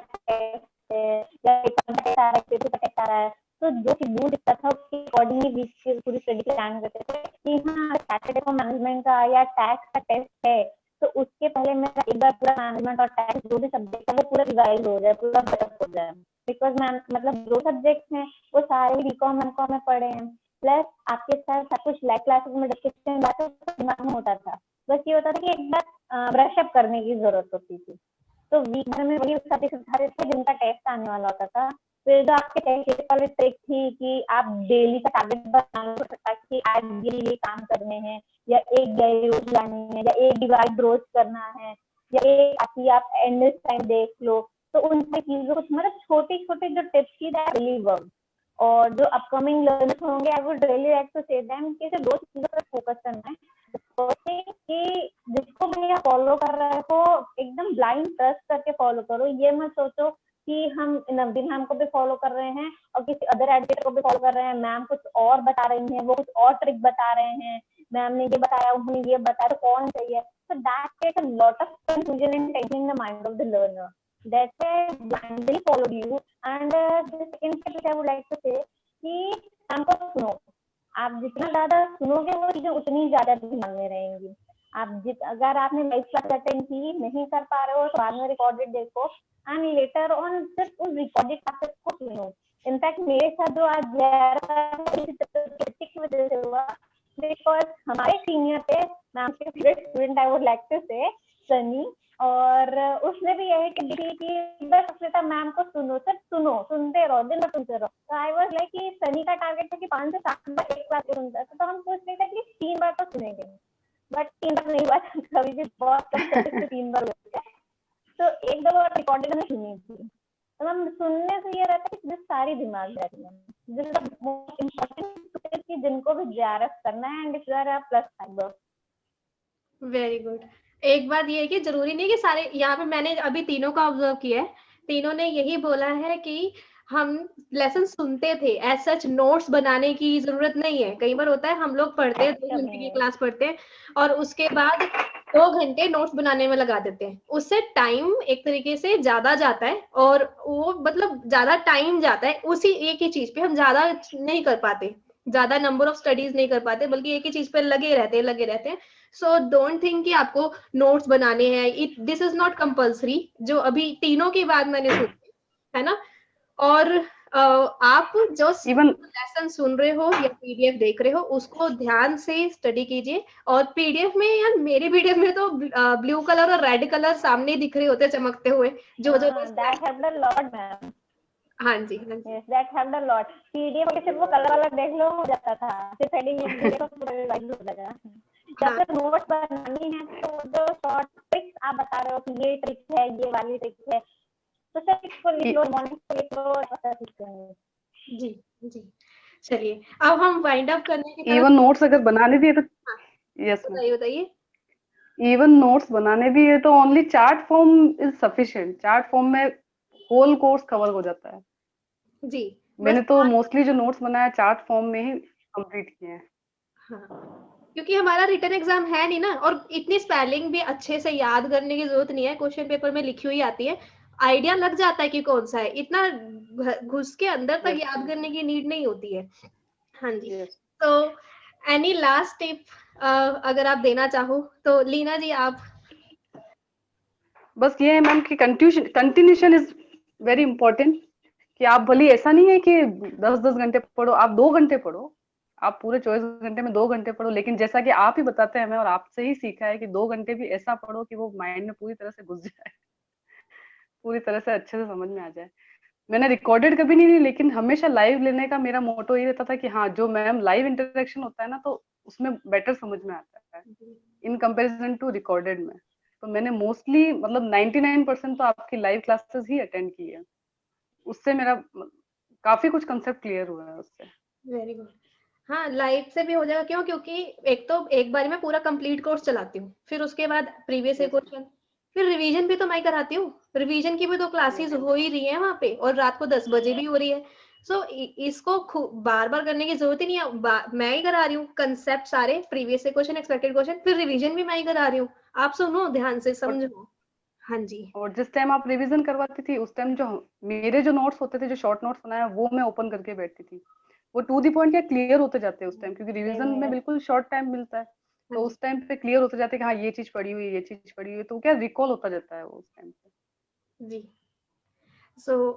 या टेस्ट आ रहा है, तो जो शेड्यूल दिखता था उसके अकॉर्डिंगली वीक की पूरी स्टडी प्लान करते थे कि हाँ सैटरडे को मैनेजमेंट का या टैक्स का टेस्ट है, तो उसके पहले मेरा एक बार पूरा मैनेजमेंट और टैक्स जो भी सब्जेक्ट है वो पूरा रिवाइज हो जाए, पूरा बेटर हो जाए। बिकॉज मैम मतलब जो सब्जेक्ट हैं वो सारे बीकॉम एमकॉम में पढ़े हैं, प्लस आपके साथ सब कुछ लाइव क्लासेस में डिस्कशन दिमाग में होता था। बस ये होता था कि एक बार ब्रश अप करने की जरूरत होती थी, तो वीक भर में वही सब्जेक्ट सारे थे जिनका टेस्ट आने वाला होता था। फिर जो आपके टेस्ट वाली ट्रिक थी कि आप डेली का टारगेट बना लो ताकि आज ये काम करने हैं, या एक डायरी रोज लानी है, या एक डिवाइड रोज करना है, या एक आपकी आप एंड टाइम देख लो, तो उन चीजों को मतलब छोटी छोटी जो टिप्स की रियली वर्क। और जो अपकमिंग लर्नर्स होंगे, I would really like to say them कि सिर्फ 2 चीजों पर फोकस करना है। कि जिसको भी आप फॉलो कर रहे हो एकदम ब्लाइंड ट्रस्ट करके फॉलो करो। ये मत सोचो कि हम नवदीप मैम को भी फॉलो कर रहे हैं और किसी अदर एडिटर को भी फॉलो कर रहे हैं, मैम कुछ और बता रही हैं, वो कुछ और ट्रिक बता रहे हैं, मैम ने ये बताया उन्होंने ये बताया, तो कौन सही है? So that creates a lot of confusion and tension in the mind of the learner. That's why I blindly followed you. And the second step which I would like to say कि हमको सुनो, आप जितना ज्यादा सुनोगे वो चीजें उतनी ज्यादा दिमाग में रहेंगी। अगर आपने लाइव क्लास अटेंड की नहीं कर पा रहे हो तो बाद में रिकॉर्डेड देखो, एंड लेटर ऑन सिर्फ उस रिकॉर्डेड क्लासेस को सुनो। इनफैक्ट मेरे साथ जो आज की वजह से हुआ, बिकॉज हमारे सीनियर थे, मैम के favourite student I would like to say Sunny, और उसने भी यही कही कि बस अस्मिता मैम को सुनो, सिर्फ सुनो, सुनते रहो, दिन भर सुनते रहो। तो आई वाज लाइक कि सनी का टारगेट था कि 5 से 7 बार एक बार सुनता है, तो हम सोच रहे थे कि 3 बार तो सुनेंगे, बट 3 बार नहीं हुआ, कभी भी बहुत कम से 3 बार हुआ। तो 1-2 बार रिकॉर्डेड में सुनी थी। तो हम सुनने से ये रहता है कि सारी दिमाग रहती है, this is the most important कि जिनको भी जेआरएफ करना है and if you are plus fibre. Very good. एक बात ये है कि जरूरी नहीं कि सारे, यहाँ पे मैंने अभी तीनों का ऑब्जर्व किया है, तीनों ने यही बोला है कि हम लेसन सुनते थे, एज सच नोट्स बनाने की जरूरत नहीं है। कई बार होता है हम लोग पढ़ते हैं, 2 घंटे की क्लास पढ़ते हैं और उसके बाद 2 घंटे नोट्स बनाने में लगा देते हैं, उससे टाइम एक तरीके से ज्यादा जाता है, और वो मतलब ज्यादा टाइम जाता है उसी एक ही चीज पे, हम ज्यादा नहीं कर पाते, ज्यादा नंबर ऑफ स्टडीज नहीं कर पाते, बल्कि एक ही चीज पे लगे रहते हैं। सो डोंट थिंक कि आपको नोट्स बनाने हैं, दिस इज नॉट कंपल्सरी। जो अभी तीनों की बात मैंने सुनी है ना, और आप जो इवन लेसन सुन रहे हो या पीडीएफ देख रहे हो उसको ध्यान से स्टडी कीजिए। और पीडीएफ में यार मेरी पीडीएफ में तो ब्लू कलर और रेड कलर सामने दिख रहे होते चमकते हुए जो जो that helped a lot ma'am. हाँ जी हाँ जी yes that helped a lot. PDF में सिर्फ वो कलर वाला देख लो हो जाता था, फिर हेडिंग लिख देखे तो पूरा रिवाइज हो जाएगा। जब तक नोट्स बनानी है तो जो शॉर्ट ट्रिक्स आप बता रहे हो कि ये ट्रिक है, ये वाली ट्रिक है, तो सिर्फ इसको लिख लो, मॉर्निंग को लिख लो, ऐसा सीखते हैं। जी जी। चलिए अब हम वाइंड अप करने की तरफ। इवन नोट्स अगर बनाने भी है तो हाँ, यस मैम, बताइए बताइए। इवन नोट्स बनाने भी है तो only chart form is sufficient. Chart form में होल कोर्स कवर हो जाता है। जी मैंने बस तो मोस्टली जो नोट्स बनाया चार्ट फॉर्म में ही कंप्लीट किए हैं। हाँ, क्योंकि हमारा रिटन एग्जाम है नहीं ना, और इतनी स्पेलिंग भी अच्छे से याद करने की जरूरत नहीं है, क्वेश्चन पेपर में लिखी हुई आती है, आइडिया लग जाता है कि कौन सा है, इतना घुस के अंदर तक यस याद करने की नीड नहीं होती है। हाँ जी। यस तो एनी लास्ट टिप अगर आप देना चाहो तो लीना जी आप। बस ये है मैम कि कंटिन्यूशन इज वेरी इंपॉर्टेंट। कि आप भले ऐसा नहीं है कि 10-10 घंटे पढ़ो, आप 2 घंटे पढ़ो, आप पूरे 24 घंटे में 2 घंटे पढ़ो, लेकिन जैसा कि आप ही बताते हैं हमें और आपसे ही सीखा है कि 2 घंटे भी ऐसा पढ़ो कि वो माइंड में पूरी तरह से घुस जाए, पूरी तरह से अच्छे से समझ में आ जाए। मैंने रिकॉर्डेड कभी नहीं ली, लेकिन हमेशा लाइव लेने का मेरा मोटो ये रहता था कि हाँ जो मैम लाइव इंटरेक्शन होता है ना तो उसमें बेटर समझ में आता है इन कंपैरिजन टू रिकॉर्डेड में। तो मैंने मोस्टली मतलब 99% तो आपकी लाइव क्लासेस ही अटेंड की है। उससे मेरा काफी कुछ कंसेप्ट क्लियर हुआ है उससे। Very good. हाँ लाइव से भी हो जाएगा, क्यों? क्योंकि एक तो एक बार में पूरा कंप्लीट कोर्स चलाती हूँ, फिर उसके बाद प्रीवियस यस क्वेश्चन, फिर रिवीजन भी तो मैं कराती हूँ, रिवीजन की भी तो क्लासेस यस हो ही रही है वहाँ पे, और रात को 10 बजे भी हो रही है। सो इसको बार बार करने की जरूरत ही नहीं है, मैं ही करा रही हूँ कंसेप्ट सारे, प्रीवियस क्वेश्चन, एक्सपेक्टेड क्वेश्चन, फिर रिवीजन भी मैं ही करा रही हूँ। आप सुनो ध्यान से, और समझो। हाँ जी और जिस टाइम आप रिवीजन करवाती थी उस टाइम जो मेरे जो नोट्स होते थे, जो शॉर्ट नोट्स बनाया वो मैं ओपन करके बैठती थी। वो टू दी पॉइंट क्या क्लियर होते जाते हैं उस टाइम, क्योंकि रिवीजन में बिल्कुल शॉर्ट टाइम मिलता है। हाँ तो जी उस टाइम पे क्लियर होते जाते हैं कि हाँ ये चीज पढ़ी हुई है, ये चीज पढ़ी हुई है, तो क्या रिकॉल होता जाता है वो उस टाइम पे। जी। सो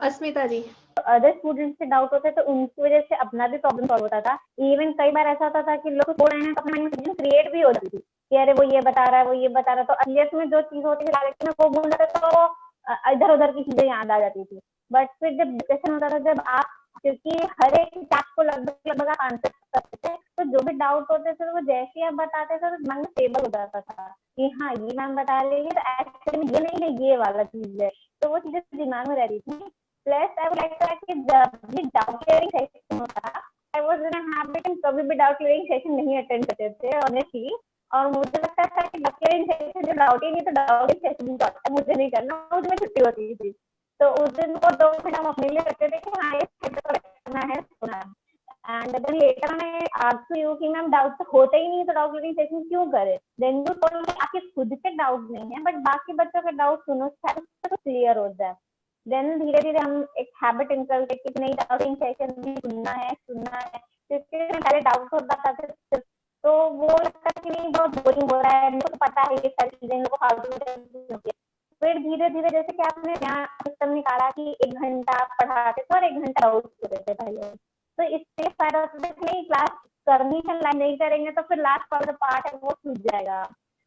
अस्मिता जी। अदर स्टूडेंट्स से डाउट होते तो उनकी वजह से अपना भी प्रॉब्लम सॉल्व होता था। इवन कई बार ऐसा होता था कि लोग बोल रहे हैं तो अपने माइंड में क्रिएट भी हो जाती थी कि अरे वो ये बता रहा है, वो ये बता रहा है, तो असलियत में जो चीज होती थी डायरेक्ट में वो भूल जाते तो इधर उधर की चीजें याद आ जाती थी। बट फिर जब डिस्कशन होता था, जब आप, क्योंकि हर एक टास्क को लगभग लगभग आप आंसर करते थे, तो जो भी डाउट होते थे वो जैसे ही आप बताते थे तो दिमाग में स्टेबल हो जाता था कि हाँ ये मैम बता रही है तो एक्चुअली में ये नहीं है, ये वाला चीज है, तो वो चीजें दिमाग में रहती थी। Plus I would like to add कि जब भी डाउट क्लियरिंग सेशन होता था, I was in a habit हम कभी भी डाउट क्लियरिंग सेशन नहीं अटेंड करते थे ऑनेस्टली। और मुझे लगता था कि डाउट क्लियरिंग सेशन जो डाउट ही नहीं तो डाउट सेशन तो मुझे नहीं करना, मुझे छुट्टी होती थी। तो उस दिन को 2 घंटा हम अपने लिए रखते थे कि हाँ ये करना है, सुना है। एंड देन लेटर मैं आस्क्ड यू कि मैम डाउट तो होता ही नहीं तो डाउट क्लियरिंग सेशन क्यों करे? देन यू टोल्ड मी आपके खुद के डाउट नहीं है बट बाकी बच्चों के डाउट सुनो शायद तो क्लियर हो जाए। देन धीरे धीरे हम एक हैबिट इनकल्केट की नहीं डाउटिंग सेशन भी सुनना है, क्योंकि पहले डाउट होता था तो वो लगता है कि नहीं बहुत बोरिंग हो रहा है, मेरे को तो पता है ये सारी चीजें, मेरे को फालतू। फिर धीरे धीरे जैसे कि आपने यहाँ सिस्टम निकाला कि 1 घंटा पढ़ाते थे और 1 घंटा डाउट होते थे पहले, तो इससे फायदा होता है कि क्लास करनी है, लाइन नहीं करेंगे तो फिर लास्ट वाला पार्ट है वो छूट जाएगा।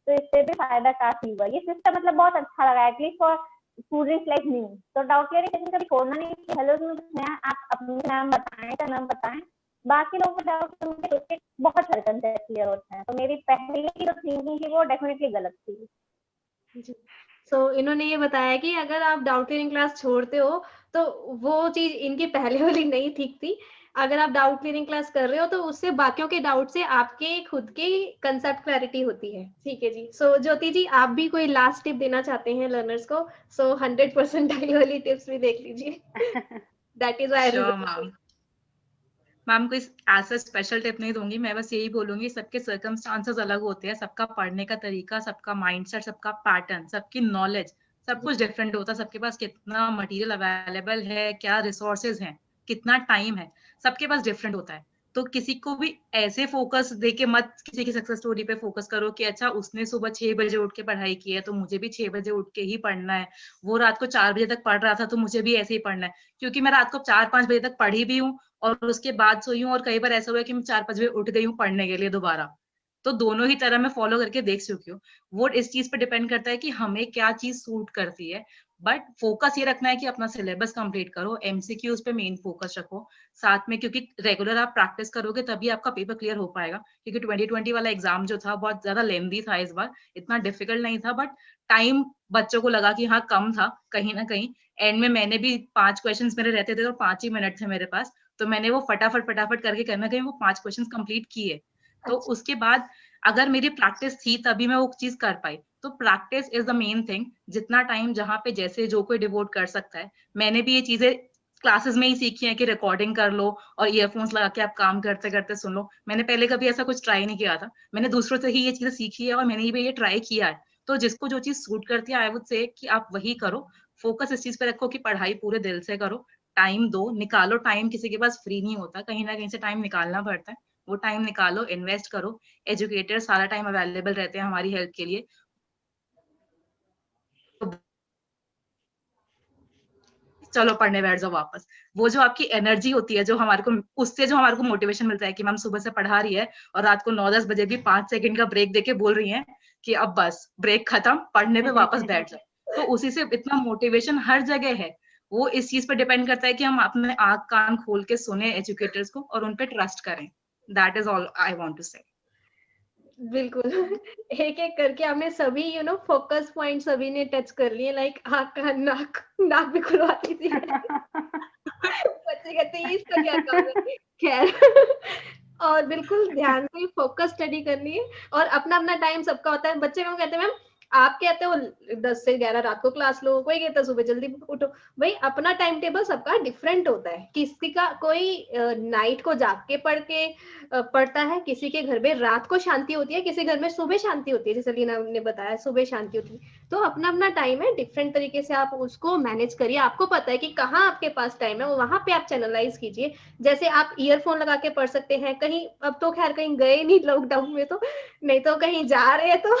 तो इससे भी फायदा काफी हुआ। ये सिस्टम मतलब बहुत अच्छा लगा at least for students like me. तो डाउट क्लियरिंग सेशन कभी छोड़ना नहीं कि हेलो नया आप अपना नाम बताएं का नाम बताएं, बाकी लोगों को डाउट सुन के बहुत सारे कंसेप्ट क्लियर होते हैं। तो मेरी पहले की जो थिंकिंग थी वो डेफिनेटली गलत थी। जी। सो इन्होंने ये बताया कि अगर आप डाउट क्लियरिंग क्लास छोड़ते हो तो वो चीज इनकी पहले वाली नहीं ठीक थी। अगर आप डाउट क्लियरिंग क्लास कर रहे हो तो उससे बाकियों के डाउट से आपके खुद के कंसेप्ट क्लैरिटी होती है। ठीक है जी। सो ज्योति जी आप भी कोई लास्ट टिप देना चाहते हैं लर्नर्स को? सो 100% वाली टिप्स भी देख लीजिए। That is why sure ma'am. Ma'am कोई ऐसा स्पेशल टिप नहीं दूंगी, मैं बस यही बोलूंगी सबके सर्कमस्टांसेस अलग होते हैं, सबका पढ़ने का तरीका, सबका माइंडसेट, सबका पैटर्न, सबकी नॉलेज, सब कुछ डिफरेंट होता है। सबके पास कितना मटेरियल अवेलेबल है, क्या रिसोर्सेज हैं, कितना टाइम है, सबके पास डिफरेंट होता है। तो किसी को भी ऐसे फोकस दे के मत किसी की सक्सेस स्टोरी पे फोकस करो कि अच्छा उसने सुबह 6 बजे उठ के पढ़ाई की है तो मुझे भी 6 बजे उठ के ही पढ़ना है, वो रात को 4 बजे तक पढ़ रहा था तो मुझे भी ऐसे ही पढ़ना है, क्योंकि मैं रात को 4-5 बजे तक पढ़ी भी हूँ और उसके बाद सोई हूँ, और कई बार ऐसा हुआ है कि मैं 4-5 बजे उठ गई हूँ पढ़ने के लिए दोबारा। तो दोनों ही तरह मैं फॉलो करके देख चुकी हूँ। वो इस चीज पे डिपेंड करता है कि हमें क्या चीज सूट करती है, बट फोकस ये रखना है कि अपना सिलेबस कंप्लीट करो, एमसीक्यूज पे मेन फोकस रखो साथ में, क्योंकि रेगुलर आप प्रैक्टिस करोगे तभी आपका पेपर क्लियर हो पाएगा। क्योंकि 2020 वाला एग्जाम जो था बहुत ज्यादा लेंदी था, इस बार इतना डिफिकल्ट नहीं था, बट टाइम बच्चों को लगा कि हाँ कम था कहीं ना कहीं। एंड में मैंने भी 5 क्वेश्चंस मेरे रहते थे तो 5 ही मिनट थे मेरे पास, तो मैंने वो फटाफट फटाफट करके कहीं ना कहीं वो 5 क्वेश्चंस कंप्लीट किए। तो अच्छा। उसके बाद अगर मेरी प्रैक्टिस थी तभी मैं वो चीज कर पाई। तो practice is the main thing. जितना टाइम जहाँ पे जैसे जो कोई डिवोट कर सकता है। मैंने भी ये चीजें क्लासेस में ही सीखी है कि रिकॉर्डिंग कर लो और ईयरफोन्स लगा के आप काम करते करते सुन लो। मैंने पहले कभी ऐसा कुछ ट्राई नहीं किया था, मैंने दूसरों से ही ये चीजें सीखी है और मैंने भी ये ट्राई किया है। तो जिसको जो चीज सूट करती है आई वुड से कि आप वही करो। फोकस इस चीज पे रखो कि पढ़ाई पूरे दिल से करो, टाइम दो, निकालो टाइम, किसी के पास फ्री नहीं होता, कहीं ना कहीं से टाइम निकालना पड़ता है। वो टाइम निकालो, इन्वेस्ट करो। एजुकेटर सारा टाइम अवेलेबल रहते हैं हमारी हेल्प के लिए। तो चलो पढ़ने बैठ जाओ वापस। वो जो आपकी एनर्जी होती है, जो हमारे को उससे जो हमारे को मोटिवेशन मिलता है कि मैम सुबह से पढ़ा रही है और रात को 9-10 बजे भी 5 सेकंड का ब्रेक देके बोल रही है कि अब बस ब्रेक खत्म, पढ़ने पे वापस बैठ जाओ। तो उसी से इतना मोटिवेशन हर जगह है। वो इस चीज पर डिपेंड करता है कि हम अपने आंख कान खोल के सुने एजुकेटर्स को और उन पे ट्रस्ट करें। That is all I want to say. बिल्कुल। एक-एक करके आपने सभी फोकस पॉइंट सभी ने टच कर लिए, लाइक आँख, कान, नाक, नाक भी खुलवा दीजिए। बच्चे कहते हैं ये इसका क्या काम है? खैर। और बिल्कुल ध्यान से फोकस स्टडी करनी है और अपना-अपना टाइम सबका होता है। बच्चे क्यों कहते हैं मैम आप कहते हो 10 से 11 रात को क्लास लो, कोई कहता है सुबह जल्दी उठो। भाई अपना टाइम टेबल सबका डिफरेंट होता है। किसी का कोई नाइट को जाग के पढ़ता है, किसी के घर में रात को शांति होती है, किसी घर में सुबह शांति होती है, जैसे लीना ने बताया सुबह शांति होती है। तो अपना-अपना टाइम है, डिफरेंट तरीके से आप उसको मैनेज करिए। आपको पता है कि कहाँ आपके पास टाइम है, वहाँ पे आप चैनलाइज़ कीजिए। जैसे आप ईयरफ़ोन लगा के पढ़ सकते हैं, कहीं अब तो ख़ैर कहीं गए नहीं लॉकडाउन में तो, नहीं तो कहीं जा रहे हैं तो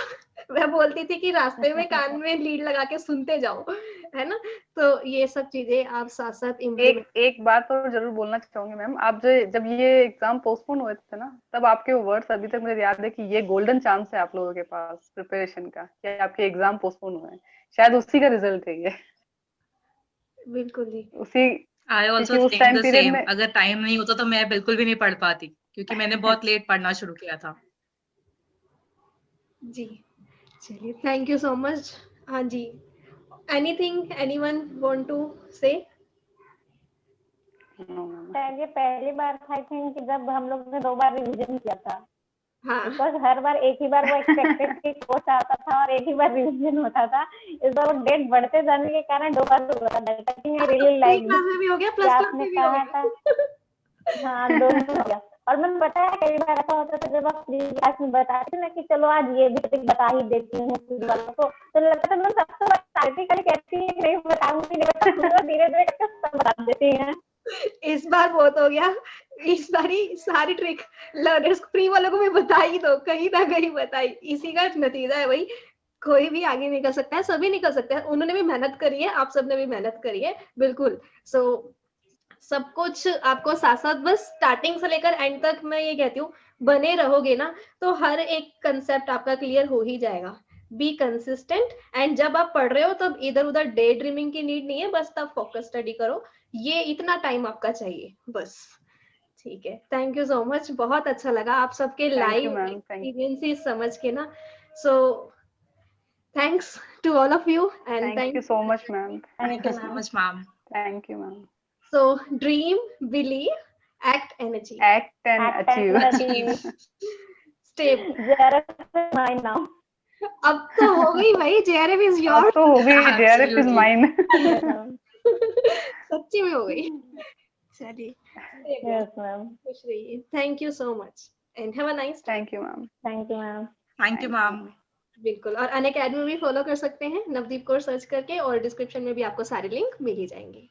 मैं बोलती थी कि रास्ते में कान में लीड लगा के सुनते जाओ, है ना? तो ये सब चीज़ें आप साथ-साथ इम्प्लीमेंट। एक एक बात और जरूर बोलना चाहूंगी मैम, आप जब ये एग्जाम पोस्टपोन हुए थे ना, तब आपके वर्ड्स अभी तक मुझे याद है कि ये गोल्डन चांस है आप लोगों के पास प्रिपरेशन का, कि आपके एग्जाम पोस्टपोन हुए हैं। शायद उसी का रिजल्ट है ये। बिल्कुल जी। उसी आई ऑल्सो क्योंकि उस think time the period same. में अगर टाइम नहीं होता तो मैं बिल्कुल भी नहीं पढ़ पाती, क्योंकि मैंने बहुत लेट पढ़ना शुरू किया था। जी, चलिए थैंक यू सो मच। हाँ जी, एनीथिंग एनीवन वांट टू से? शायद ये पहली बार था आई थिंक जब हम लोग ने 2 बार रिवीजन किया था, हाँ। बिकॉज हर बार एक ही बार वो एक्सपेक्टेड कि कोर्स आता था और एक ही बार रिवीजन होता था। इस बार वो डेट बढ़ते जाने के कारण 2 बार हुआ था। That I think I really pre like class में भी हो गया, कि प्लस क्लास आपने में भी हो कहा था। गया। हाँ, दोनों हो गया। और मैंने बताया कई बार ऐसा होता था जब आप प्री क्लास में बताते ना कि चलो आज ये भी ट्रिक बता ही देती हूँ स्कूल वालों को, तो लगता था मैं सबसे प्रैक्टिकली कहती है कि नहीं बताऊंगी, नहीं बताऊंगी, धीरे-धीरे करके सब बता देती हैं। इस बार बहुत हो गया। इस बारी सारी ट्रिक लर्नर्स फ्री वालों को भी बता ही दो, कहीं ना कहीं बताई। इसी का नतीजा है भाई, कोई भी आगे नहीं कर सकता है, सभी नहीं कर सकते हैं। उन्होंने भी मेहनत करी है, आप सबने भी मेहनत करी है, बिल्कुल। सो सब कुछ आपको साथ साथ, बस स्टार्टिंग से लेकर एंड तक मैं ये कहती हूँ, बने रहोगे ना तो हर एक कंसेप्ट आपका क्लियर हो ही जाएगा। बी कंसिस्टेंट, एंड जब आप पढ़ रहे हो तब इधर उधर डे ड्रीमिंग की नीड नहीं है, बस तब फोकस स्टडी करो। ये इतना टाइम आपका चाहिए बस। ठीक है, थैंक यू सो मच, बहुत अच्छा लगा आप सबके thank you live ma'am, experiences समझ के ना। So thanks to all of you and thank you thanks. So much ma'am, thank thank you you so ma'am. Much ma'am. Thank you ma'am. So dream, believe, act and achieve. Act and Act and achieve. achieve. Step. JRF is mine now. अब तो हो गई भाई, JRF is अब yours. तो हो गई, JRF is Absolutely. Mine. Yes, ma'am. सच्ची में हो गई। चलिए, step यार, Yes, ma'am. खुश रहिए। Thank you so much and have a nice day. Thank you ma'am. Thank you, ma'am. Thank you ma'am. बिल्कुल, और अनअकैडमी भी फॉलो कर सकते हैं, नवदीप को सर्च करके, और डिस्क्रिप्शन में भी आपको सारे लिंक मिल ही जाएंगे।